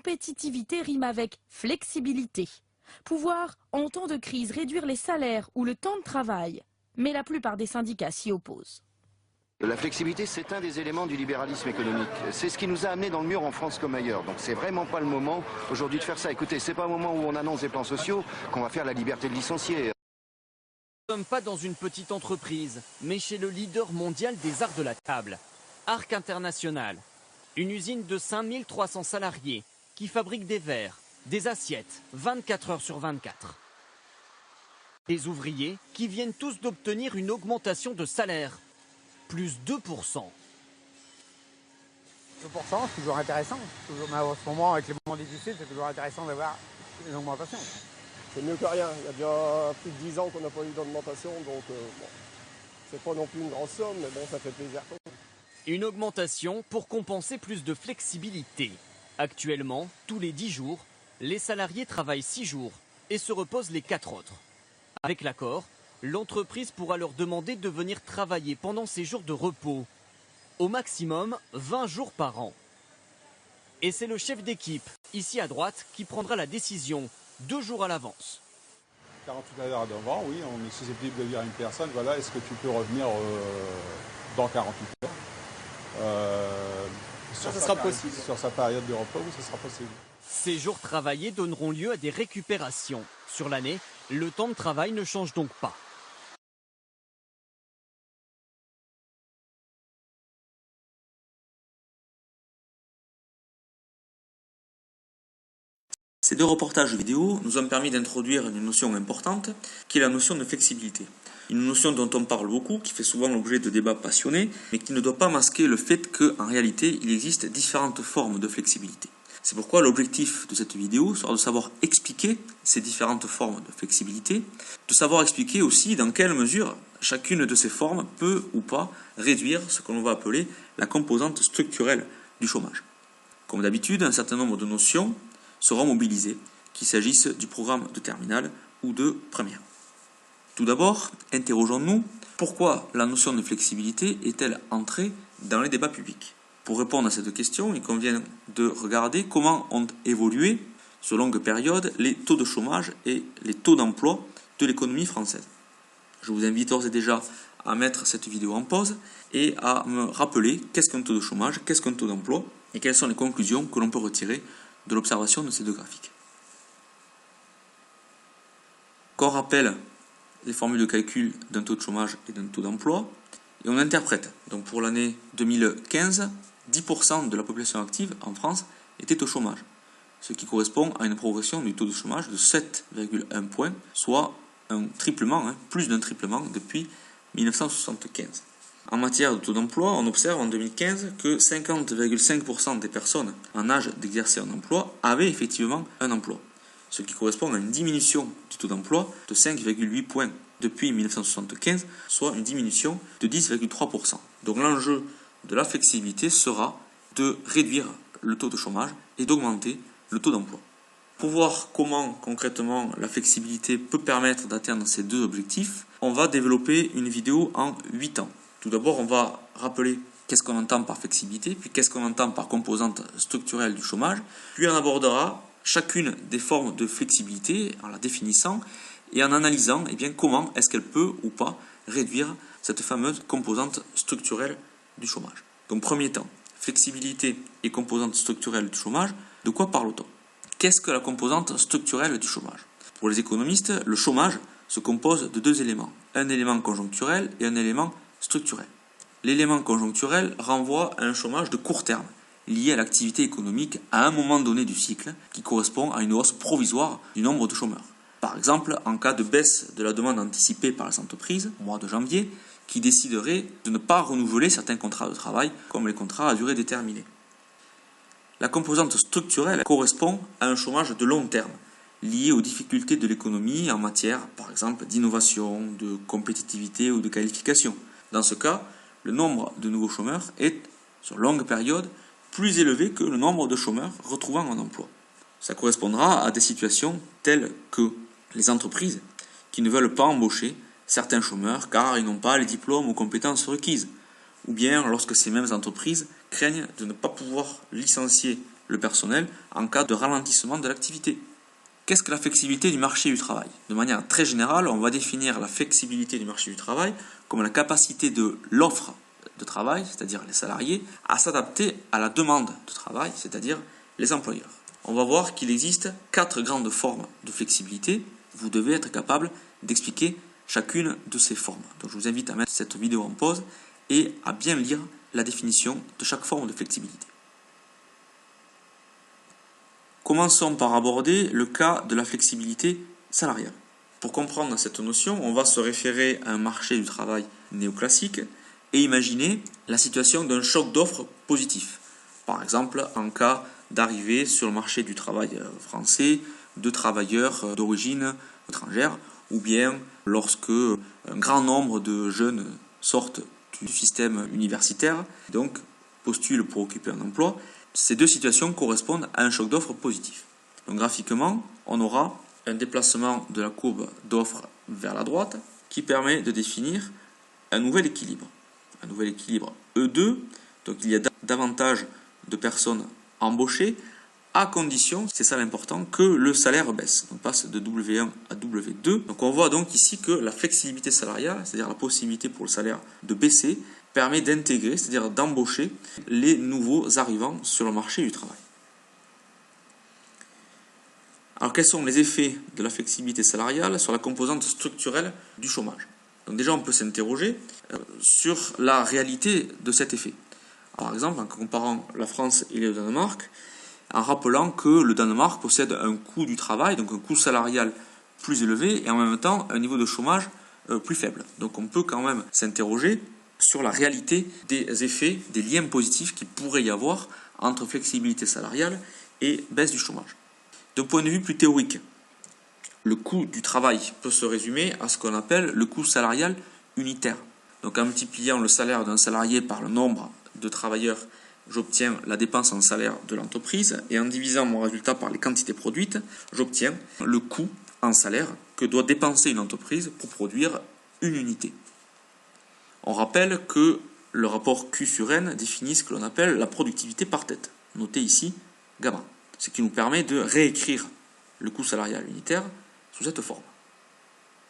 compétitivité rime avec flexibilité. Pouvoir, en temps de crise, réduire les salaires ou le temps de travail. Mais la plupart des syndicats s'y opposent. La flexibilité, c'est un des éléments du libéralisme économique. C'est ce qui nous a amenés dans le mur en France comme ailleurs. Donc c'est vraiment pas le moment aujourd'hui de faire ça. Écoutez, c'est pas au moment où on annonce des plans sociaux qu'on va faire la liberté de licencier. Nous ne sommes pas dans une petite entreprise, mais chez le leader mondial des arts de la table, Arc International. Une usine de 5300 salariés qui fabrique des verres, des assiettes, 24 heures sur 24. Des ouvriers qui viennent tous d'obtenir une augmentation de salaire. Plus 2%. 2%, c'est toujours intéressant. Mais en ce moment, avec les moments difficiles, c'est toujours intéressant d'avoir une augmentation. C'est mieux que rien. Il y a déjà plus de 10 ans qu'on n'a pas eu d'augmentation, donc bon, c'est pas non plus une grosse somme, mais bon, ça fait plaisir. Une augmentation pour compenser plus de flexibilité. Actuellement, tous les 10 jours, les salariés travaillent 6 jours et se reposent les 4 autres. Avec l'accord, l'entreprise pourra leur demander de venir travailler pendant ces jours de repos. Au maximum, 20 jours par an. Et c'est le chef d'équipe, ici à droite, qui prendra la décision 2 jours à l'avance. 48 heures d'avant, oui, on est susceptible de dire à une personne, voilà, est-ce que tu peux revenir dans 48 heures Ça sera possible. Sur sa période de repos, oui, ça sera possible. Ces jours travaillés donneront lieu à des récupérations. Sur l'année, le temps de travail ne change donc pas. Ces 2 reportages vidéo nous ont permis d'introduire une notion importante, qui est la notion de flexibilité. Une notion dont on parle beaucoup, qui fait souvent l'objet de débats passionnés, mais qui ne doit pas masquer le fait qu'en réalité, il existe différentes formes de flexibilité. C'est pourquoi l'objectif de cette vidéo sera de savoir expliquer ces différentes formes de flexibilité, de savoir expliquer aussi dans quelle mesure chacune de ces formes peut ou pas réduire ce que l'on va appeler la composante structurelle du chômage. Comme d'habitude, un certain nombre de notions seront mobilisées, qu'il s'agisse du programme de terminale ou de première. Tout d'abord, interrogeons-nous, pourquoi la notion de flexibilité est-elle entrée dans les débats publics? Pour répondre à cette question, il convient de regarder comment ont évolué, sur longue période, les taux de chômage et les taux d'emploi de l'économie française. Je vous invite d'ores et déjà à mettre cette vidéo en pause et à me rappeler qu'est-ce qu'un taux de chômage, qu'est-ce qu'un taux d'emploi et quelles sont les conclusions que l'on peut retirer de l'observation de ces 2 graphiques. Qu'on rappelle les formules de calcul d'un taux de chômage et d'un taux d'emploi, et on interprète. Donc pour l'année 2015, 10% de la population active en France était au chômage, ce qui correspond à une progression du taux de chômage de 7,1 points, soit un triplement, plus d'un triplement depuis 1975. En matière de taux d'emploi, on observe en 2015 que 50,5% des personnes en âge d'exercer un emploi avaient effectivement un emploi, ce qui correspond à une diminution du taux d'emploi de 5,8 points depuis 1975, soit une diminution de 10,3%. Donc l'enjeu de la flexibilité sera de réduire le taux de chômage et d'augmenter le taux d'emploi. Pour voir comment concrètement la flexibilité peut permettre d'atteindre ces 2 objectifs, on va développer une vidéo en 8 temps. Tout d'abord, on va rappeler qu'est-ce qu'on entend par flexibilité, puis qu'est-ce qu'on entend par composante structurelle du chômage, puis on abordera chacune des formes de flexibilité en la définissant et en analysant comment est-ce qu'elle peut ou pas réduire cette fameuse composante structurelle du chômage. Donc premier temps, flexibilité et composante structurelle du chômage, de quoi parle-t-on? Qu'est-ce que la composante structurelle du chômage? Pour les économistes, le chômage se compose de 2 éléments, un élément conjoncturel et un élément structurel. L'élément conjoncturel renvoie à un chômage de court terme, lié à l'activité économique à un moment donné du cycle, qui correspond à une hausse provisoire du nombre de chômeurs. Par exemple, en cas de baisse de la demande anticipée par les entreprises, au mois de janvier, qui décideraient de ne pas renouveler certains contrats de travail, comme les contrats à durée déterminée. La composante structurelle correspond à un chômage de long terme, lié aux difficultés de l'économie en matière, par exemple, d'innovation, de compétitivité ou de qualification. Dans ce cas, le nombre de nouveaux chômeurs est, sur longue période, plus élevé que le nombre de chômeurs retrouvant un emploi. Ça correspondra à des situations telles que les entreprises qui ne veulent pas embaucher certains chômeurs car ils n'ont pas les diplômes ou compétences requises, ou bien lorsque ces mêmes entreprises craignent de ne pas pouvoir licencier le personnel en cas de ralentissement de l'activité. Qu'est-ce que la flexibilité du marché du travail? De manière très générale, on va définir la flexibilité du marché du travail comme la capacité de l'offre de travail, c'est-à-dire les salariés, à s'adapter à la demande de travail, c'est-à-dire les employeurs. On va voir qu'il existe 4 grandes formes de flexibilité. Vous devez être capable d'expliquer chacune de ces formes. Donc je vous invite à mettre cette vidéo en pause et à bien lire la définition de chaque forme de flexibilité. Commençons par aborder le cas de la flexibilité salariale. Pour comprendre cette notion, on va se référer à un marché du travail néoclassique et imaginer la situation d'un choc d'offres positif. Par exemple, en cas d'arrivée sur le marché du travail français de travailleurs d'origine étrangère, ou bien lorsque un grand nombre de jeunes sortent du système universitaire, donc postulent pour occuper un emploi. Ces deux situations correspondent à un choc d'offres positif. Donc graphiquement, on aura un déplacement de la courbe d'offres vers la droite qui permet de définir un nouvel équilibre. Un nouvel équilibre E2, donc il y a davantage de personnes embauchées à condition, c'est ça l'important, que le salaire baisse. On passe de W1 à W2. Donc on voit donc ici que la flexibilité salariale, c'est-à-dire la possibilité pour le salaire de baisser, permet d'intégrer, c'est-à-dire d'embaucher les nouveaux arrivants sur le marché du travail. Alors quels sont les effets de la flexibilité salariale sur la composante structurelle du chômage? Donc déjà on peut s'interroger sur la réalité de cet effet. Par exemple en comparant la France et le Danemark, en rappelant que le Danemark possède un coût du travail, donc un coût salarial plus élevé et en même temps un niveau de chômage plus faible. Donc on peut quand même s'interroger sur la réalité des effets, des liens positifs qu'il pourrait y avoir entre flexibilité salariale et baisse du chômage. D'un point de vue plus théorique, le coût du travail peut se résumer à ce qu'on appelle le coût salarial unitaire. Donc en multipliant le salaire d'un salarié par le nombre de travailleurs, j'obtiens la dépense en salaire de l'entreprise et en divisant mon résultat par les quantités produites, j'obtiens le coût en salaire que doit dépenser une entreprise pour produire une unité. On rappelle que le rapport Q sur N définit ce que l'on appelle la productivité par tête, noté ici gamma, ce qui nous permet de réécrire le coût salarial unitaire sous cette forme.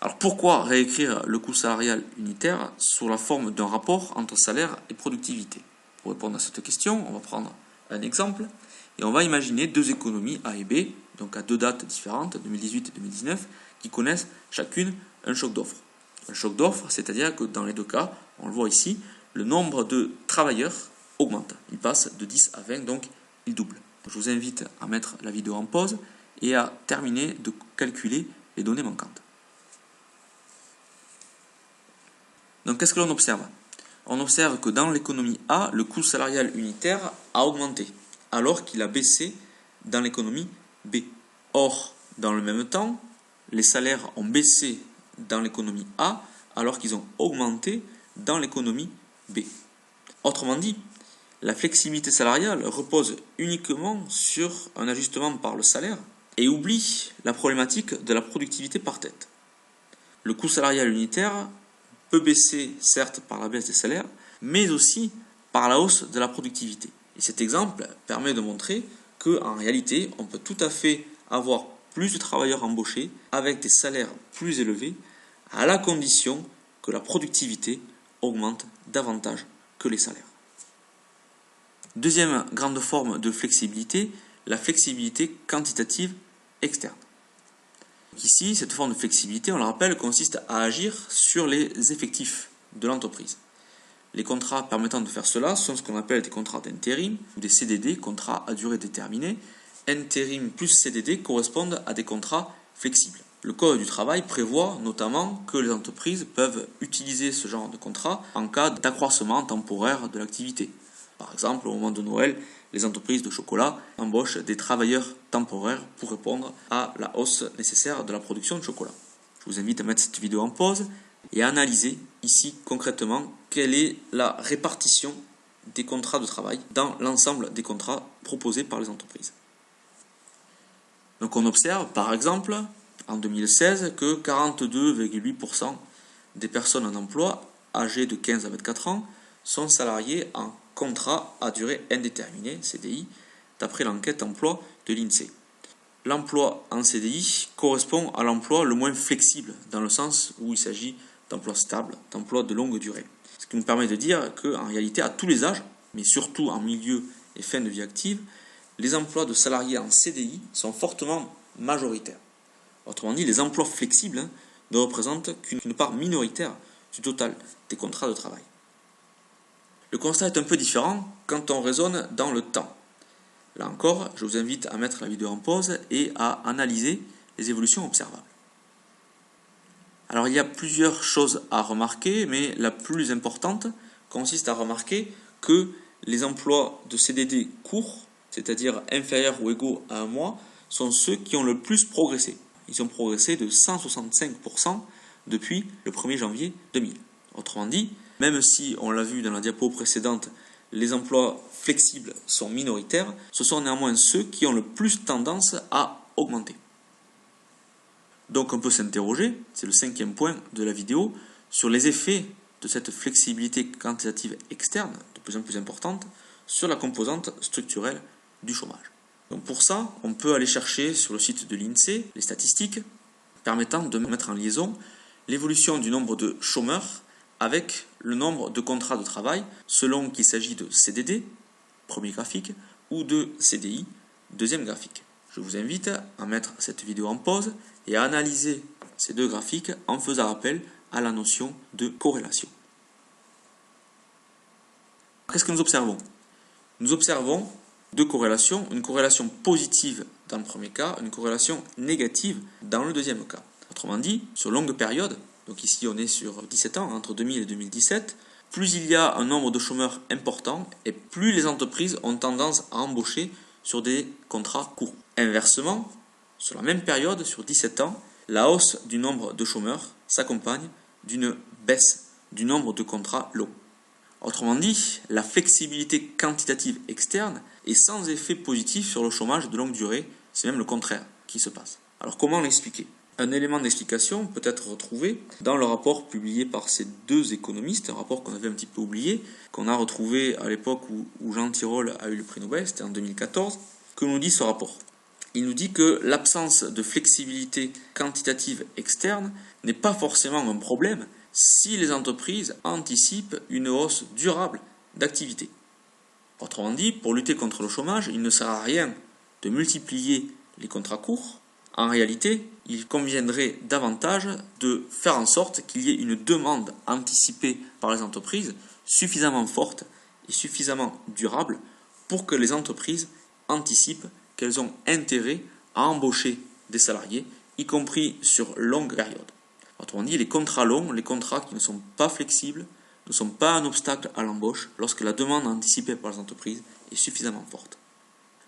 Alors pourquoi réécrire le coût salarial unitaire sous la forme d'un rapport entre salaire et productivité? Pour répondre à cette question, on va prendre un exemple et on va imaginer deux économies A et B, donc à deux dates différentes, 2018 et 2019, qui connaissent chacune un choc d'offres. Un choc d'offres, c'est-à-dire que dans les deux cas, on le voit ici, le nombre de travailleurs augmente. Il passe de 10 à 20, donc il double. Je vous invite à mettre la vidéo en pause et à terminer de calculer les données manquantes. Donc qu'est-ce que l'on observe? On observe que dans l'économie A, le coût salarial unitaire a augmenté, alors qu'il a baissé dans l'économie B. Or, dans le même temps, les salaires ont baissé dans l'économie A, alors qu'ils ont augmenté dans l'économie B. Autrement dit, la flexibilité salariale repose uniquement sur un ajustement par le salaire et oublie la problématique de la productivité par tête. Le coût salarial unitaire peut baisser certes par la baisse des salaires, mais aussi par la hausse de la productivité. Et cet exemple permet de montrer qu'en réalité, on peut tout à fait avoir plus de travailleurs embauchés avec des salaires plus élevés, à la condition que la productivité augmente davantage que les salaires. Deuxième grande forme de flexibilité, la flexibilité quantitative externe. Ici, cette forme de flexibilité, on le rappelle, consiste à agir sur les effectifs de l'entreprise. Les contrats permettant de faire cela sont ce qu'on appelle des contrats d'intérim ou des CDD, contrats à durée déterminée. Intérim plus CDD correspondent à des contrats flexibles. Le Code du travail prévoit notamment que les entreprises peuvent utiliser ce genre de contrat en cas d'accroissement temporaire de l'activité. Par exemple, au moment de Noël, les entreprises de chocolat embauchent des travailleurs temporaires pour répondre à la hausse nécessaire de la production de chocolat. Je vous invite à mettre cette vidéo en pause et à analyser ici concrètement quelle est la répartition des contrats de travail dans l'ensemble des contrats proposés par les entreprises. Donc on observe par exemple en 2016 que 42,8% des personnes en emploi âgées de 15 à 24 ans sont salariées en contrat à durée indéterminée, CDI, d'après l'enquête emploi de l'INSEE. L'emploi en CDI correspond à l'emploi le moins flexible, dans le sens où il s'agit d'emploi stable, d'emploi de longue durée. Ce qui nous permet de dire qu'en réalité, à tous les âges, mais surtout en milieu et fin de vie active, les emplois de salariés en CDI sont fortement majoritaires. Autrement dit, les emplois flexibles ne représentent qu'une part minoritaire du total des contrats de travail. Le constat est un peu différent quand on raisonne dans le temps. Là encore, je vous invite à mettre la vidéo en pause et à analyser les évolutions observables. Alors il y a plusieurs choses à remarquer, mais la plus importante consiste à remarquer que les emplois de CDD courts, c'est-à-dire inférieurs ou égaux à un mois, sont ceux qui ont le plus progressé. Ils ont progressé de 165% depuis le 1er janvier 2000. Autrement dit, même si, on l'a vu dans la diapo précédente, les emplois flexibles sont minoritaires, ce sont néanmoins ceux qui ont le plus tendance à augmenter. Donc on peut s'interroger, c'est le 5e point de la vidéo, sur les effets de cette flexibilité quantitative externe, de plus en plus importante, sur la composante structurelle du chômage. Donc pour ça, on peut aller chercher sur le site de l'INSEE les statistiques permettant de mettre en liaison l'évolution du nombre de chômeurs avec le nombre de contrats de travail selon qu'il s'agit de CDD, premier graphique, ou de CDI, deuxième graphique. Je vous invite à mettre cette vidéo en pause et à analyser ces deux graphiques en faisant appel à la notion de corrélation. Qu'est-ce que nous observons? Nous observons deux corrélations, une corrélation positive dans le premier cas, une corrélation négative dans le deuxième cas. Autrement dit, sur longue période, donc ici on est sur 17 ans, entre 2000 et 2017, plus il y a un nombre de chômeurs important et plus les entreprises ont tendance à embaucher sur des contrats courts. Inversement, sur la même période, sur 17 ans, la hausse du nombre de chômeurs s'accompagne d'une baisse du nombre de contrats longs. Autrement dit, la flexibilité quantitative externe est sans effet positif sur le chômage de longue durée, c'est même le contraire qui se passe. Alors comment l'expliquer? Un élément d'explication peut être retrouvé dans le rapport publié par ces deux économistes, un rapport qu'on avait un petit peu oublié, qu'on a retrouvé à l'époque où Jean Tirole a eu le prix Nobel, c'était en 2014. Que nous dit ce rapport? Il nous dit que l'absence de flexibilité quantitative externe n'est pas forcément un problème si les entreprises anticipent une hausse durable d'activité. Autrement dit, pour lutter contre le chômage, il ne sert à rien de multiplier les contrats courts. En réalité, il conviendrait davantage de faire en sorte qu'il y ait une demande anticipée par les entreprises suffisamment forte et suffisamment durable pour que les entreprises anticipent qu'elles ont intérêt à embaucher des salariés, y compris sur longue période. Autrement dit, les contrats longs, les contrats qui ne sont pas flexibles, ne sont pas un obstacle à l'embauche lorsque la demande anticipée par les entreprises est suffisamment forte.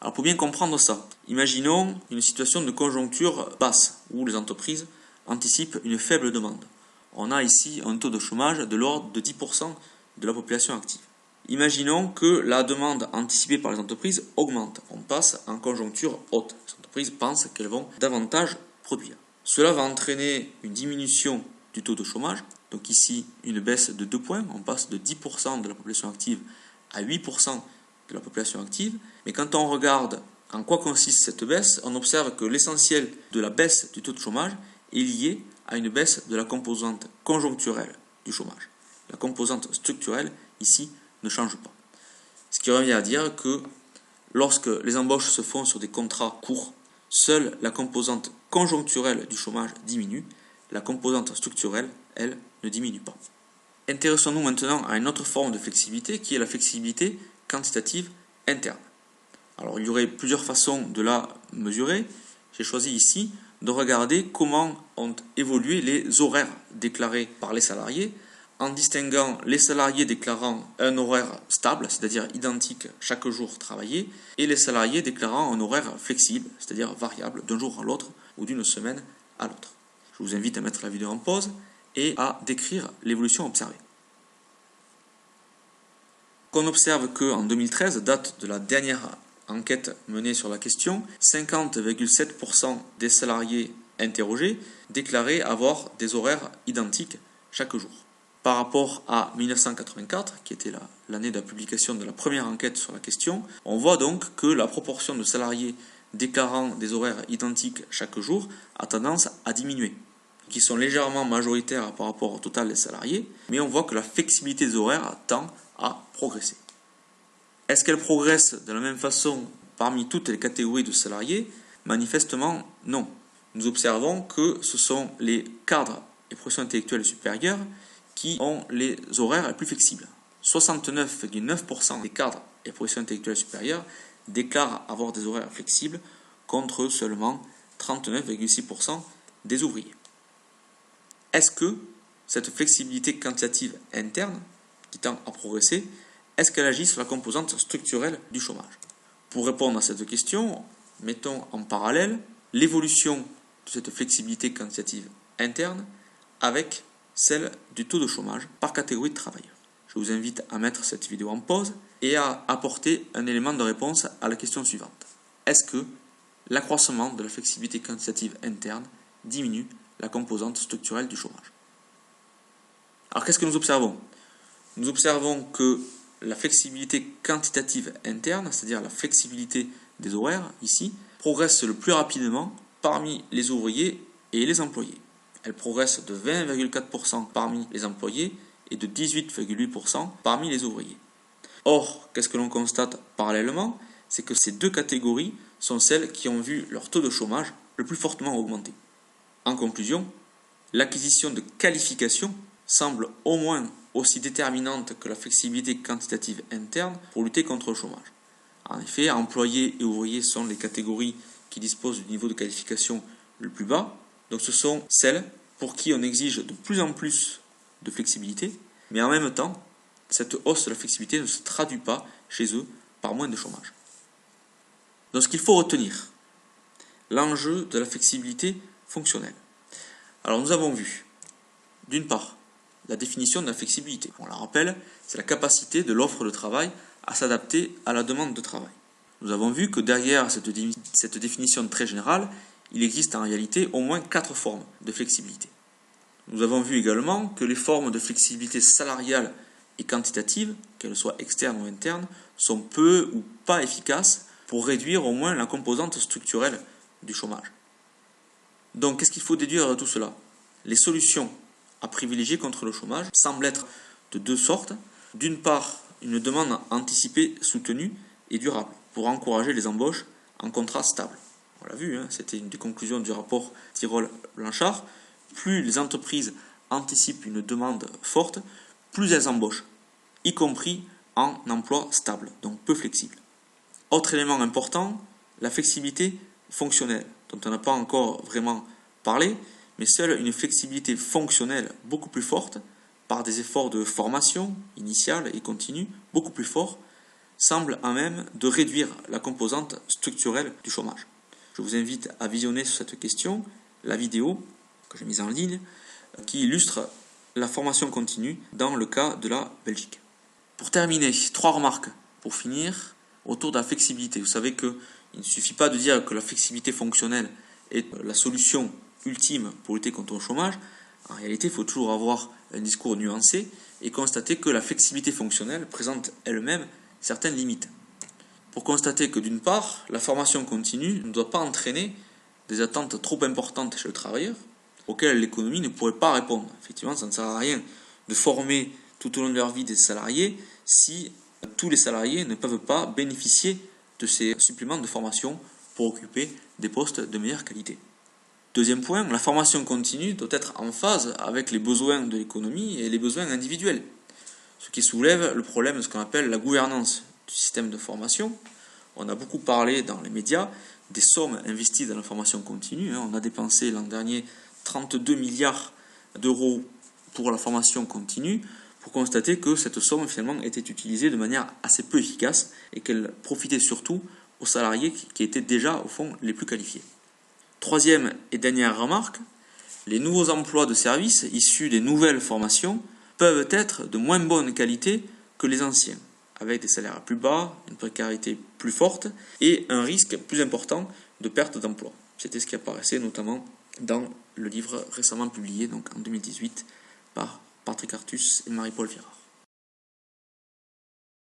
Alors pour bien comprendre ça, imaginons une situation de conjoncture basse où les entreprises anticipent une faible demande. On a ici un taux de chômage de l'ordre de 10% de la population active. Imaginons que la demande anticipée par les entreprises augmente. On passe en conjoncture haute. Les entreprises pensent qu'elles vont davantage produire. Cela va entraîner une diminution du taux de chômage. Donc ici, une baisse de 2 points. On passe de 10% de la population active à 8% de la population active. Mais quand on regarde en quoi consiste cette baisse, on observe que l'essentiel de la baisse du taux de chômage est lié à une baisse de la composante conjoncturelle du chômage. La composante structurelle, ici, ne change pas. Ce qui revient à dire que lorsque les embauches se font sur des contrats courts, seule la composante conjoncturelle du chômage diminue, la composante structurelle, elle, ne diminue pas. Intéressons-nous maintenant à une autre forme de flexibilité qui est la flexibilité quantitative interne. Alors il y aurait plusieurs façons de la mesurer. J'ai choisi ici de regarder comment ont évolué les horaires déclarés par les salariés en distinguant les salariés déclarant un horaire stable, c'est-à-dire identique chaque jour travaillé, et les salariés déclarant un horaire flexible, c'est-à-dire variable d'un jour à l'autre ou d'une semaine à l'autre. Je vous invite à mettre la vidéo en pause et à décrire l'évolution observée. On observe qu'en 2013, date de la dernière enquête menée sur la question, 50,7% des salariés interrogés déclaraient avoir des horaires identiques chaque jour. par rapport à 1984, qui était l'année de la publication de la première enquête sur la question, on voit donc que la proportion de salariés déclarant des horaires identiques chaque jour a tendance à diminuer, qui sont légèrement majoritaires par rapport au total des salariés, mais on voit que la flexibilité des horaires tend à progresser. Est-ce qu'elle progresse de la même façon parmi toutes les catégories de salariés? Manifestement, non. Nous observons que ce sont les cadres et professions intellectuelles supérieures qui ont les horaires les plus flexibles. 69,9% des cadres et professions intellectuelles supérieures déclarent avoir des horaires flexibles contre seulement 39,6% des ouvriers. Est-ce que cette flexibilité quantitative interne, qui tend à progresser, est-ce qu'elle agit sur la composante structurelle du chômage? Pour répondre à cette question, mettons en parallèle l'évolution de cette flexibilité quantitative interne avec celle du taux de chômage par catégorie de travailleurs. Je vous invite à mettre cette vidéo en pause et à apporter un élément de réponse à la question suivante. Est-ce que l'accroissement de la flexibilité quantitative interne diminue la composante structurelle du chômage? Alors qu'est-ce que nous observons? Nous observons que la flexibilité quantitative interne, c'est-à-dire la flexibilité des horaires ici, progresse le plus rapidement parmi les ouvriers et les employés. Elle progresse de 20,4% parmi les employés et de 18,8% parmi les ouvriers. Or, qu'est-ce que l'on constate parallèlement? C'est que ces deux catégories sont celles qui ont vu leur taux de chômage le plus fortement augmenter. En conclusion, l'acquisition de qualifications semble au moins aussi déterminante que la flexibilité quantitative interne pour lutter contre le chômage. En effet, employés et ouvriers sont les catégories qui disposent du niveau de qualification le plus bas, donc ce sont celles pour qui on exige de plus en plus de flexibilité, mais en même temps, cette hausse de la flexibilité ne se traduit pas chez eux par moins de chômage. Donc ce qu'il faut retenir, l'enjeu de la flexibilité fonctionnelle. Alors nous avons vu, d'une part, la définition de la flexibilité. On la rappelle, c'est la capacité de l'offre de travail à s'adapter à la demande de travail. Nous avons vu que derrière cette définition très générale, il existe en réalité au moins 4 formes de flexibilité. Nous avons vu également que les formes de flexibilité salariale et quantitative, qu'elles soient externes ou internes, sont peu ou pas efficaces pour réduire au moins la composante structurelle du chômage. Donc, qu'est-ce qu'il faut déduire de tout cela? Les solutions à privilégier contre le chômage semblent être de deux sortes. D'une part, une demande anticipée, soutenue et durable pour encourager les embauches en contrat stable. On l'a vu, c'était une des conclusions du rapport Tirole-Blanchard. Plus les entreprises anticipent une demande forte, plus elles embauchent, y compris en emploi stable, donc peu flexible. Autre élément important, la flexibilité fonctionnelle, dont on n'a pas encore vraiment parlé, mais seule une flexibilité fonctionnelle beaucoup plus forte, par des efforts de formation initiale et continue beaucoup plus forts, semble à même de réduire la composante structurelle du chômage. Je vous invite à visionner sur cette question la vidéo que j'ai mise en ligne qui illustre la formation continue dans le cas de la Belgique. Pour terminer, 3 remarques pour finir autour de la flexibilité. Vous savez qu'il ne suffit pas de dire que la flexibilité fonctionnelle est la solution ultime pour lutter contre le chômage. En réalité, il faut toujours avoir un discours nuancé et constater que la flexibilité fonctionnelle présente elle-même certaines limites. Pour constater que d'une part, la formation continue ne doit pas entraîner des attentes trop importantes chez le travailleur auxquelles l'économie ne pourrait pas répondre. Effectivement, ça ne sert à rien de former tout au long de leur vie des salariés si tous les salariés ne peuvent pas bénéficier de ces suppléments de formation pour occuper des postes de meilleure qualité. Deuxième point, la formation continue doit être en phase avec les besoins de l'économie et les besoins individuels, ce qui soulève le problème de ce qu'on appelle la gouvernance du système de formation. On a beaucoup parlé dans les médias des sommes investies dans la formation continue. On a dépensé l'an dernier 32 milliards d'euros pour la formation continue, pour constater que cette somme finalement était utilisée de manière assez peu efficace et qu'elle profitait surtout aux salariés qui étaient déjà au fond les plus qualifiés. Troisième et dernière remarque, les nouveaux emplois de service issus des nouvelles formations peuvent être de moins bonne qualité que les anciens, avec des salaires plus bas, une précarité plus forte et un risque plus important de perte d'emploi. C'était ce qui apparaissait notamment dans le livre récemment publié, donc en 2018, par Patrick Artus et Marie-Paul Virard.